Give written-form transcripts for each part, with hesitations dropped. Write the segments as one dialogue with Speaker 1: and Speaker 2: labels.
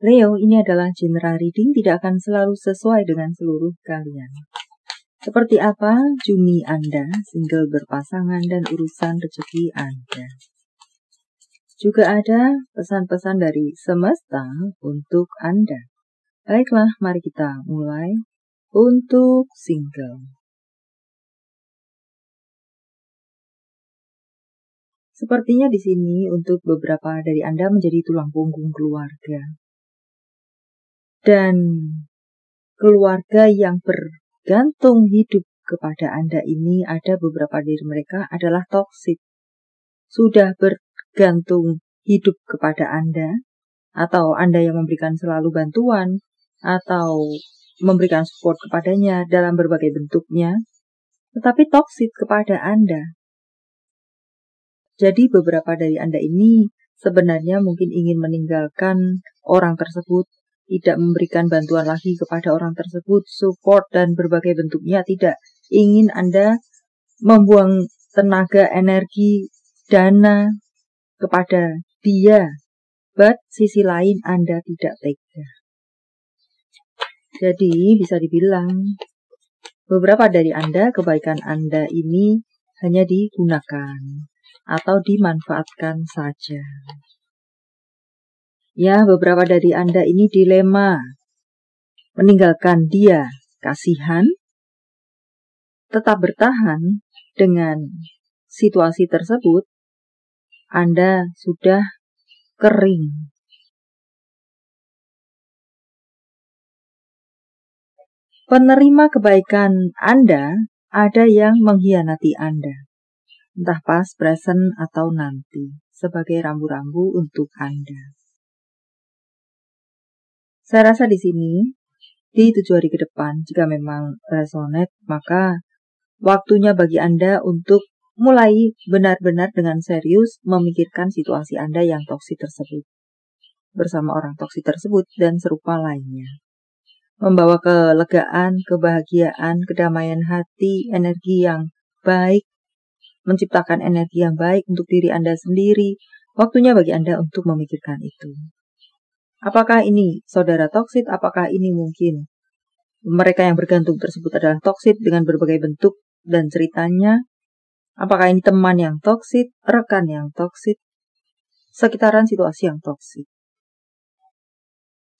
Speaker 1: Leo, ini adalah general reading, tidak akan selalu sesuai dengan seluruh kalian. Seperti apa Juni Anda, single berpasangan dan urusan rezeki Anda. Juga ada pesan-pesan dari semesta untuk Anda. Baiklah, mari kita mulai untuk single. Sepertinya di sini untuk beberapa dari Anda menjadi tulang punggung keluarga. Dan keluarga yang bergantung hidup kepada Anda ini, ada beberapa dari mereka adalah toksik. Sudah bergantung hidup kepada Anda, atau Anda yang memberikan selalu bantuan, atau memberikan support kepadanya dalam berbagai bentuknya, tetapi toksik kepada Anda. Jadi beberapa dari Anda ini sebenarnya mungkin ingin meninggalkan orang tersebut, tidak memberikan bantuan lagi kepada orang tersebut, support dan berbagai bentuknya tidak. Ingin Anda membuang tenaga, energi, dana kepada dia, but sisi lain Anda tidak tega. Jadi bisa dibilang beberapa dari Anda, kebaikan Anda ini hanya digunakan atau dimanfaatkan saja. Ya, beberapa dari Anda ini dilema. Meninggalkan dia, kasihan, tetap bertahan dengan situasi tersebut, Anda sudah kering. Penerima kebaikan Anda, ada yang mengkhianati Anda. Entah pas, present, atau nanti, sebagai rambu-rambu untuk Anda. Saya rasa di sini, di 7 hari ke depan, jika memang resonate, maka waktunya bagi Anda untuk mulai benar-benar dengan serius memikirkan situasi Anda yang toksik tersebut. Bersama orang toksik tersebut dan serupa lainnya. Membawa kelegaan, kebahagiaan, kedamaian hati, energi yang baik, menciptakan energi yang baik untuk diri Anda sendiri. Waktunya bagi Anda untuk memikirkan itu. Apakah ini saudara toksik? Apakah ini mungkin mereka yang bergantung tersebut adalah toksik dengan berbagai bentuk dan ceritanya? Apakah ini teman yang toksik, rekan yang toksik, sekitaran situasi yang toksik?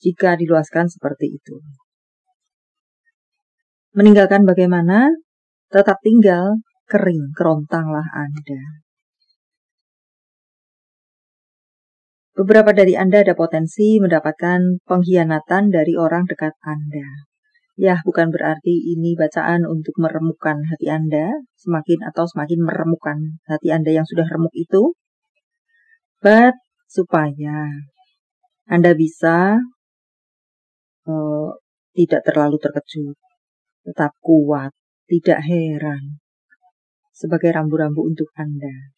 Speaker 1: Jika diluaskan seperti itu. Meninggalkan bagaimana? Tetap tinggal, kering, kerontanglah Anda. Beberapa dari Anda ada potensi mendapatkan pengkhianatan dari orang dekat Anda. Ya, bukan berarti ini bacaan untuk meremukkan hati Anda, semakin meremukkan hati Anda yang sudah remuk itu. But, supaya Anda bisa tidak terlalu terkejut, tetap kuat, tidak heran, sebagai rambu-rambu untuk Anda.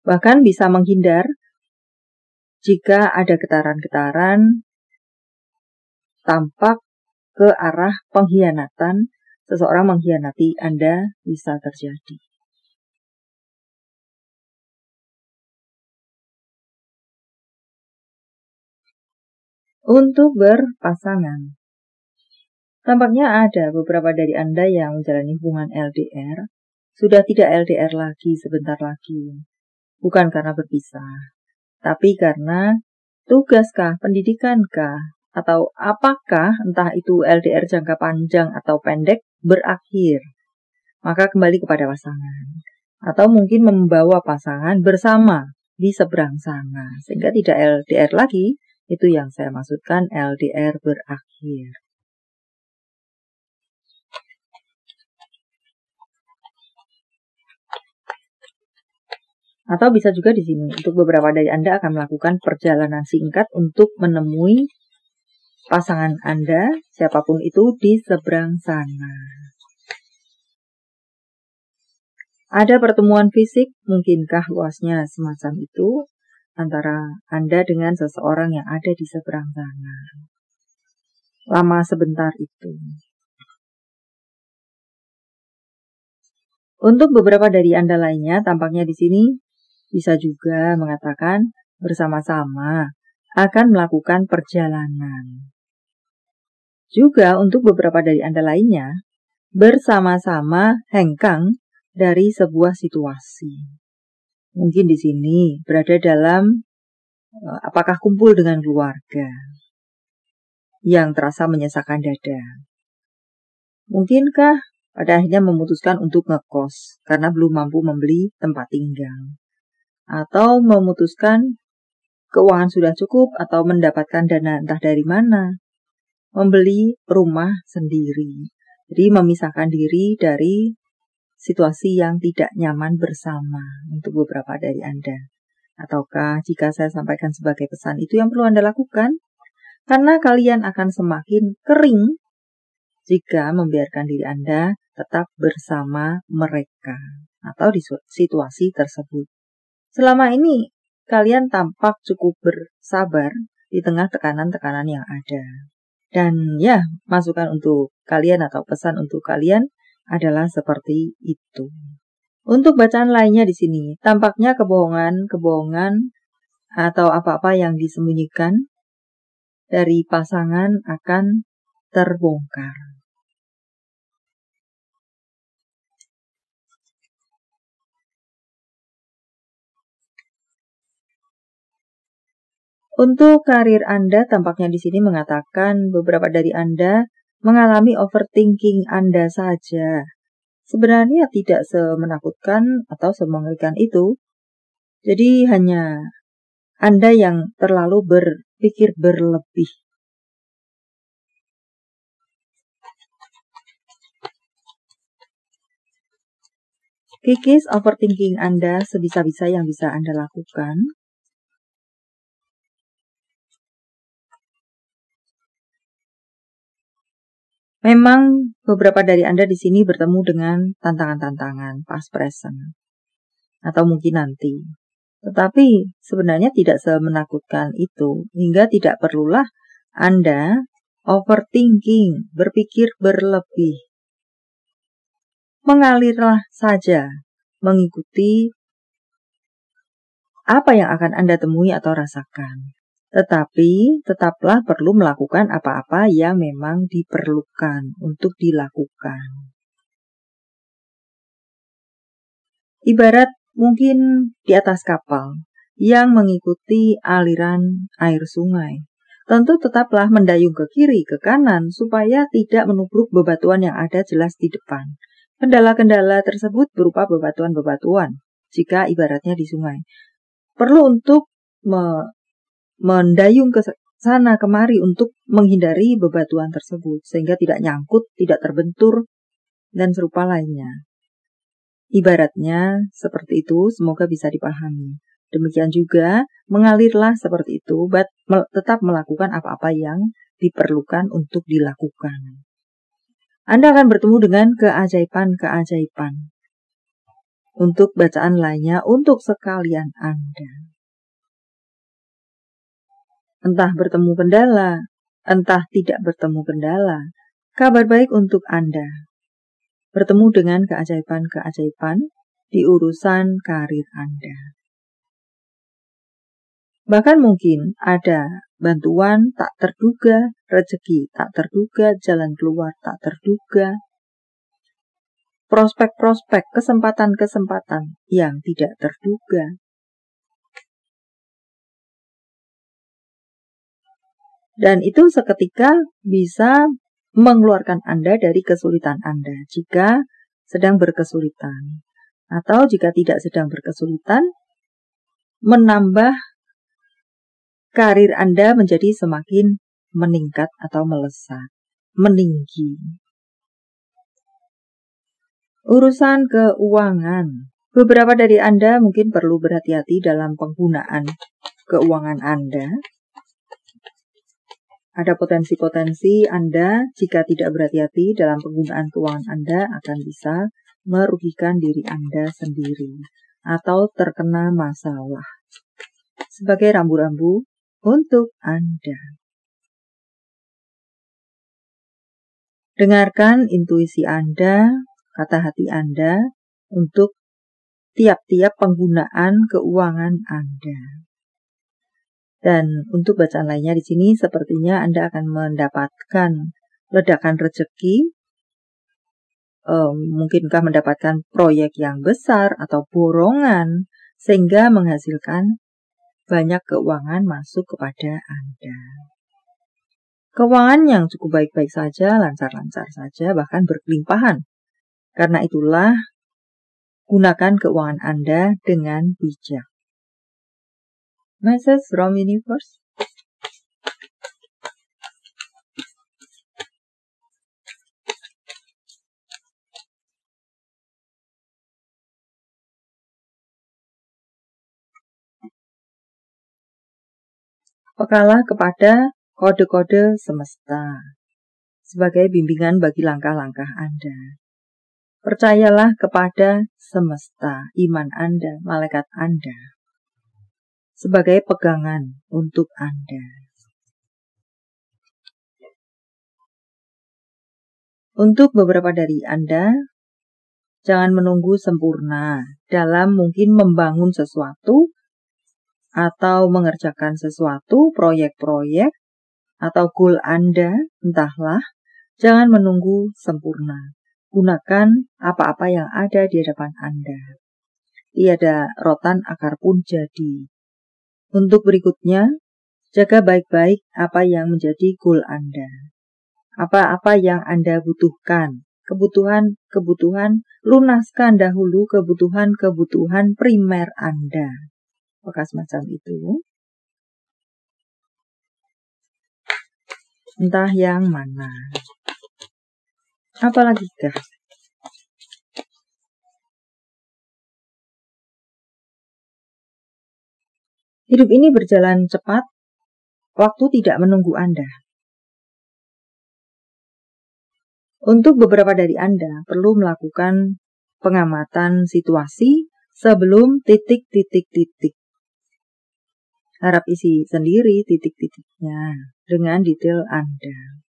Speaker 1: Bahkan bisa menghindar jika ada getaran-getaran tampak ke arah pengkhianatan, seseorang mengkhianati Anda bisa terjadi. Untuk berpasangan, tampaknya ada beberapa dari Anda yang menjalani hubungan LDR, sudah tidak LDR lagi sebentar lagi. Bukan karena berpisah, tapi karena tugaskah, pendidikankah, atau apakah entah itu LDR jangka panjang atau pendek berakhir. Maka kembali kepada pasangan. Atau mungkin membawa pasangan bersama di seberang sana. Sehingga tidak LDR lagi, itu yang saya maksudkan LDR berakhir. Atau bisa juga di sini, untuk beberapa dari Anda akan melakukan perjalanan singkat untuk menemui pasangan Anda, siapapun itu, di seberang sana. Ada pertemuan fisik, mungkinkah luasnya semacam itu, antara Anda dengan seseorang yang ada di seberang sana. Lama sebentar itu. Untuk beberapa dari Anda lainnya, tampaknya di sini bisa juga mengatakan bersama-sama akan melakukan perjalanan. Juga untuk beberapa dari Anda lainnya, bersama-sama hengkang dari sebuah situasi. Mungkin di sini berada dalam apakah kumpul dengan keluarga yang terasa menyesakan dada. Mungkinkah pada akhirnya memutuskan untuk ngekos karena belum mampu membeli tempat tinggal. Atau memutuskan keuangan sudah cukup atau mendapatkan dana entah dari mana. Membeli rumah sendiri. Jadi memisahkan diri dari situasi yang tidak nyaman bersama untuk beberapa dari Anda. Ataukah jika saya sampaikan sebagai pesan itu yang perlu Anda lakukan? Karena kalian akan semakin kering jika membiarkan diri Anda tetap bersama mereka atau di situasi tersebut. Selama ini kalian tampak cukup bersabar di tengah tekanan-tekanan yang ada. Dan ya, masukan untuk kalian atau pesan untuk kalian adalah seperti itu. Untuk bacaan lainnya di sini, tampaknya kebohongan atau apa-apa yang disembunyikan dari pasangan akan terbongkar. Untuk karir Anda, tampaknya di sini mengatakan beberapa dari Anda mengalami overthinking Anda saja. Sebenarnya tidak semenakutkan atau semengerikan itu. Jadi hanya Anda yang terlalu berpikir berlebih. Kikis overthinking Anda sebisa-bisa yang bisa Anda lakukan. Memang beberapa dari Anda di sini bertemu dengan tantangan-tantangan past present atau mungkin nanti. Tetapi sebenarnya tidak semenakutkan itu hingga tidak perlulah Anda overthinking, berpikir berlebih. Mengalirlah saja mengikuti apa yang akan Anda temui atau rasakan. Tetapi tetaplah perlu melakukan apa-apa yang memang diperlukan untuk dilakukan. Ibarat mungkin di atas kapal yang mengikuti aliran air sungai. Tentu tetaplah mendayung ke kiri, ke kanan, supaya tidak menubruk bebatuan yang ada jelas di depan. Kendala-kendala tersebut berupa bebatuan-bebatuan, jika ibaratnya di sungai. Perlu untuk mendayung ke sana kemari untuk menghindari bebatuan tersebut sehingga tidak nyangkut, tidak terbentur dan serupa lainnya. Ibaratnya seperti itu, semoga bisa dipahami. Demikian juga mengalirlah seperti itu, tetap melakukan apa-apa yang diperlukan untuk dilakukan. Anda akan bertemu dengan keajaiban-keajaiban. Untuk bacaan lainnya untuk sekalian Anda. Entah bertemu kendala, entah tidak bertemu kendala, kabar baik untuk Anda. Bertemu dengan keajaiban-keajaiban di urusan karir Anda. Bahkan mungkin ada bantuan tak terduga, rezeki tak terduga, jalan keluar tak terduga, prospek-prospek, kesempatan-kesempatan yang tidak terduga. Dan itu seketika bisa mengeluarkan Anda dari kesulitan Anda jika sedang berkesulitan. Atau jika tidak sedang berkesulitan, menambah karir Anda menjadi semakin meningkat atau melesat, meninggi. Urusan keuangan. Beberapa dari Anda mungkin perlu berhati-hati dalam penggunaan keuangan Anda. Ada potensi-potensi Anda jika tidak berhati-hati dalam penggunaan keuangan Anda akan bisa merugikan diri Anda sendiri atau terkena masalah. Sebagai rambu-rambu untuk Anda. Dengarkan intuisi Anda, kata hati Anda untuk tiap-tiap penggunaan keuangan Anda. Dan untuk bacaan lainnya di sini sepertinya Anda akan mendapatkan ledakan rezeki, mungkinkah mendapatkan proyek yang besar atau borongan sehingga menghasilkan banyak keuangan masuk kepada Anda. Keuangan yang cukup baik-baik saja, lancar-lancar saja, bahkan berkelimpahan. Karena itulah gunakan keuangan Anda dengan bijak. Message from Universe. Pekalah kepada kode-kode semesta sebagai bimbingan bagi langkah-langkah Anda. Percayalah kepada semesta, iman Anda, malaikat Anda, sebagai pegangan untuk Anda. Untuk beberapa dari Anda, jangan menunggu sempurna dalam mungkin membangun sesuatu atau mengerjakan sesuatu, proyek-proyek, atau goal Anda, entahlah, jangan menunggu sempurna. Gunakan apa-apa yang ada di hadapan Anda. Tiada rotan akar pun jadi. Untuk berikutnya, jaga baik-baik apa yang menjadi goal Anda. Apa-apa yang Anda butuhkan. Kebutuhan, lunaskan dahulu kebutuhan primer Anda. Apakah semacam itu? Entah yang mana. Apalagi kah? Hidup ini berjalan cepat, waktu tidak menunggu Anda. Untuk beberapa dari Anda perlu melakukan pengamatan situasi sebelum titik-titik-titik. Harap isi sendiri titik-titiknya dengan detail Anda.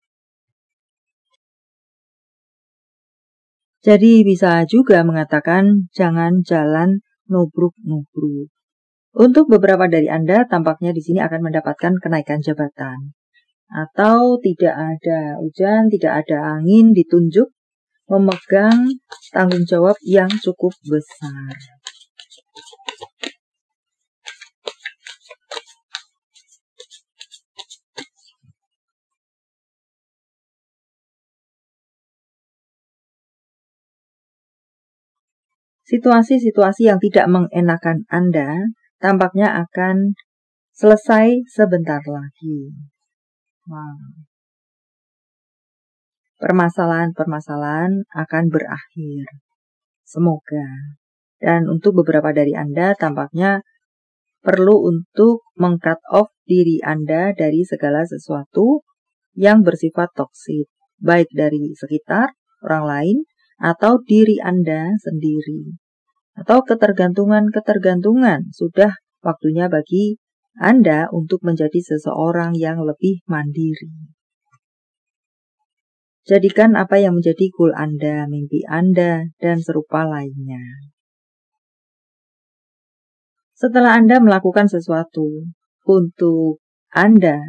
Speaker 1: Jadi bisa juga mengatakan jangan jalan nubruk-nubruk. Untuk beberapa dari Anda tampaknya di sini akan mendapatkan kenaikan jabatan. Atau tidak ada hujan, tidak ada angin, ditunjuk memegang tanggung jawab yang cukup besar. Situasi-situasi yang tidak mengenakan Anda tampaknya akan selesai sebentar lagi. Permasalahan-permasalahan akan berakhir. Semoga. Dan untuk beberapa dari Anda tampaknya perlu untuk meng-cut off diri Anda dari segala sesuatu yang bersifat toksik, baik dari sekitar, orang lain, atau diri Anda sendiri. Atau ketergantungan-ketergantungan. Sudah waktunya bagi Anda untuk menjadi seseorang yang lebih mandiri. Jadikan apa yang menjadi goal Anda, mimpi Anda, dan serupa lainnya. Setelah Anda melakukan sesuatu untuk Anda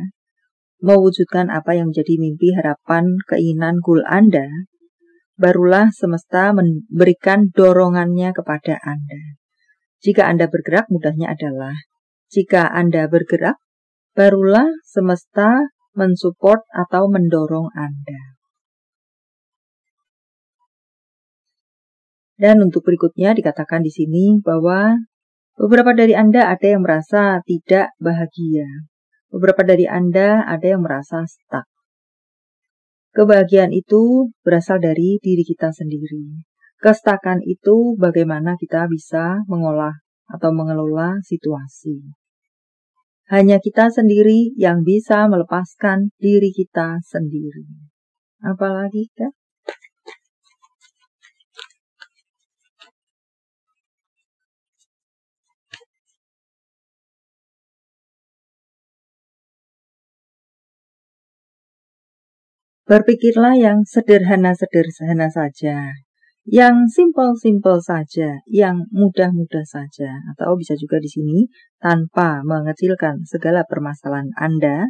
Speaker 1: mewujudkan apa yang menjadi mimpi, harapan, keinginan, goal Anda, barulah semesta memberikan dorongannya kepada Anda. Jika Anda bergerak, mudahnya adalah jika Anda bergerak, barulah semesta mensupport atau mendorong Anda. Dan untuk berikutnya dikatakan di sini bahwa beberapa dari Anda ada yang merasa tidak bahagia. Beberapa dari Anda ada yang merasa stuck. Kebahagiaan itu berasal dari diri kita sendiri. Kestakan itu bagaimana kita bisa mengolah atau mengelola situasi. Hanya kita sendiri yang bisa melepaskan diri kita sendiri. Apalagi kan? Berpikirlah yang sederhana-sederhana saja, yang simple-simple saja, yang mudah-mudah saja, atau bisa juga di sini tanpa mengecilkan segala permasalahan Anda,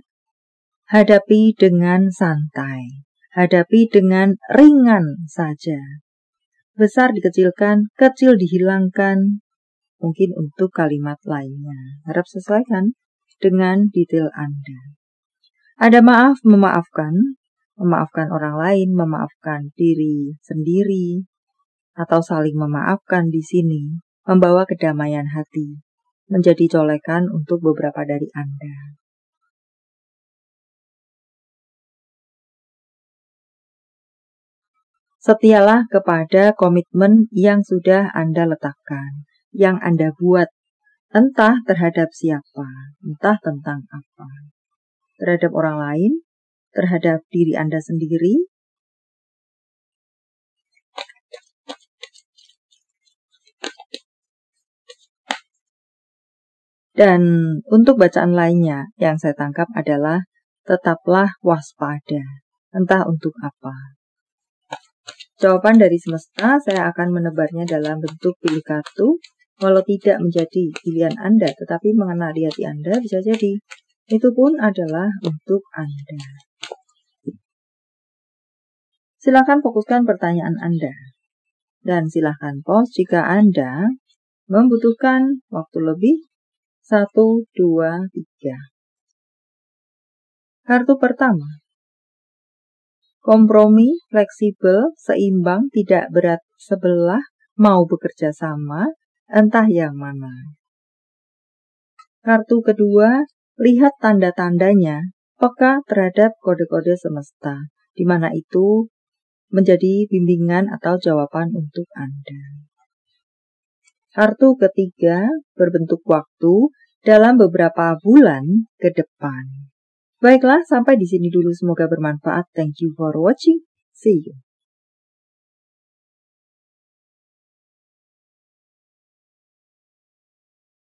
Speaker 1: hadapi dengan santai, hadapi dengan ringan saja. Besar dikecilkan, kecil dihilangkan, mungkin untuk kalimat lainnya. Harap sesuaikan dengan detail Anda. Ada maaf, memaafkan orang lain, memaafkan diri sendiri, atau saling memaafkan di sini, membawa kedamaian hati, menjadi colekan untuk beberapa dari Anda. Setialah kepada komitmen yang sudah Anda letakkan, yang Anda buat, entah terhadap siapa, entah tentang apa. Terhadap orang lain, terhadap diri Anda sendiri, dan untuk bacaan lainnya yang saya tangkap adalah tetaplah waspada, entah untuk apa. Jawaban dari semesta saya akan menebarnya dalam bentuk pilih kartu. Walau tidak menjadi pilihan Anda, tetapi mengena di hati Anda, bisa jadi itu pun adalah untuk Anda. Silakan fokuskan pertanyaan Anda. Dan silakan pause jika Anda membutuhkan waktu lebih. 1, 2, 3. Kartu pertama. Kompromi, fleksibel, seimbang, tidak berat sebelah, mau bekerja sama, entah yang mana. Kartu kedua, lihat tanda-tandanya, peka terhadap kode-kode semesta, di mana itu menjadi bimbingan atau jawaban untuk Anda. Kartu ketiga, berbentuk waktu dalam beberapa bulan ke depan. Baiklah, sampai di sini dulu. Semoga bermanfaat. Thank you for watching. See you.